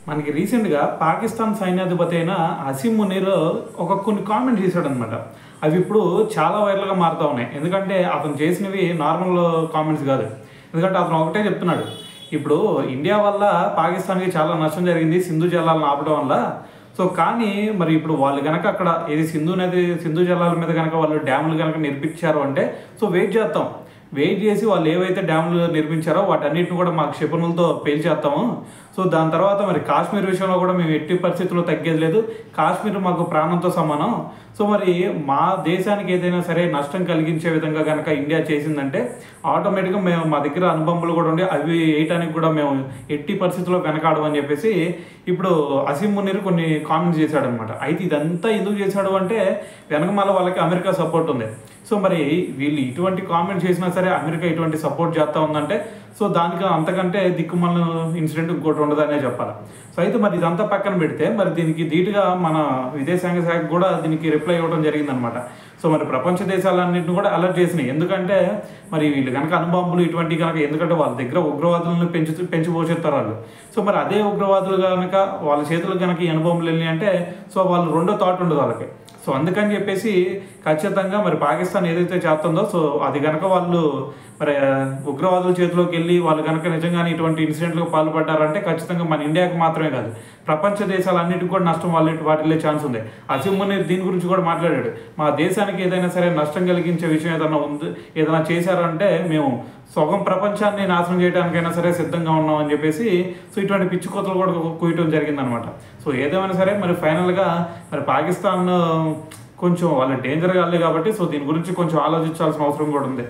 మనకి రీసెంట్‌గా పాకిస్తాన్ సైన్యాధిపతి అయిన అసీమ్ మునీర్ కొన్ని కామెంట్స్ చేశాడనమాట. అవి ఇప్పుడు చాలా వైరల్‌గా మారుతా ఉన్నాయి. ఎందుకంటే అతను చేసినవి నార్మల్ కామెంట్స్ కాదు. ఎందుకంటే అతను ఒకటే చెప్తున్నాడు. ఇప్పుడు ఇండియా వల్ల పాకిస్తాన్‌కి చాలా నష్టం జరిగింది సింధు జలాలను ఆపడం వల్ల. కానీ మరి ఇప్పుడు వాళ్ళు గనక అక్కడ ఏది సింధు జలాల మీద గనక వాళ్ళు డ్యాములు గనక నిర్మించారు అంటే వెయిట్ చేస్తాం. వెయిట్ చేసి వాళ్ళు ఏవైతే డ్యాములు నిర్మించారో వాటన్నిటిని కూడా మాకు క్షిపణులతో పేల్చేస్తాము. దాని తర్వాత మరి కాశ్మీర్ విషయంలో కూడా మేము ఎట్టి పరిస్థితుల్లో తగ్గేది లేదు. కాశ్మీర్ మాకు ప్రాణంతో సమానం. మరి మా దేశానికి ఏదైనా సరే నష్టం కలిగించే విధంగా కనుక ఇండియా చేసిందంటే ఆటోమేటిక్గా మా దగ్గర అణుబాంబులు కూడా ఉండి అవి వేయటానికి కూడా మేము ఎట్టి పరిస్థితుల్లో వెనకాడమని చెప్పేసి ఇప్పుడు అసీమ్ మునీర్ కొన్ని కామెంట్స్ చేశాడనమాట. అయితే ఇదంతా ఎందుకు చేశాడు అంటే వెనకమాల వాళ్ళకి అమెరికా సపోర్ట్ ఉంది. మరి వీళ్ళు ఇటువంటి కామెంట్స్ చేసినా సరే అమెరికా ఇటువంటి సపోర్ట్ చేస్తూ ఉందంటే దానికి అంతకంటే దిక్కుమాలిన ఇన్సిడెంట్ ఇంకోటి ఉండదనే చెప్పాలి. అయితే మరి ఇదంతా పక్కన పెడితే మరి దీనికి ధీటుగా మన విదేశాంగ శాఖ కూడా దీనికి రిప్లై ఇవ్వడం జరిగిందనమాట. మరి ప్రపంచ దేశాలన్నింటిని కూడా అలర్ట్ చేసినాయి. ఎందుకంటే మరి వీళ్ళు కనుక అణుబాంబులు ఇటువంటి కనుక ఎందుకంటే వాళ్ళ దగ్గర ఉగ్రవాదులను పెంచి పోషిస్తారు వాళ్ళు. మరి అదే ఉగ్రవాదులు కనుక వాళ్ళ చేతులకు కనుక ఈ అణుబాంబులు వెళ్ళినాయి అంటే వాళ్ళు రెండో థాట్ ఉండదు వాళ్ళకి. అందుకని చెప్పేసి ఖచ్చితంగా మరి పాకిస్తాన్ ఏదైతే చేస్తుందో అది కనుక వాళ్ళు మరి ఉగ్రవాదుల చేతిలోకి వెళ్ళి వాళ్ళు కనుక నిజంగానే ఇటువంటి ఇన్సిడెంట్లకు పాల్పడ్డారంటే ఖచ్చితంగా మన ఇండియాకి మాత్రమే కాదు ప్రపంచ దేశాలన్నిటికీ కూడా నష్టం వాటిల్లే ఛాన్స్ ఉంది. అసీమ్ మునీర్ దీని గురించి కూడా మాట్లాడాడు. మా దేశానికి ఏదైనా సరే నష్టం కలిగించే విషయం ఏదైనా చేశారంటే మేము సగం ప్రపంచాన్ని నాశనం చేయడానికైనా సరే సిద్ధంగా ఉన్నామని చెప్పేసి ఇటువంటి పిచ్చి కోతలు కూడా కూయటం జరిగిందనమాట. ఏదేమైనా సరే మరి ఫైనల్గా మరి పాకిస్తాన్ కొంచెం వాళ్ళ డేంజర్ కాలే కాబట్టి దీని గురించి కొంచెం ఆలోచించాల్సిన అవసరం కూడా ఉంది.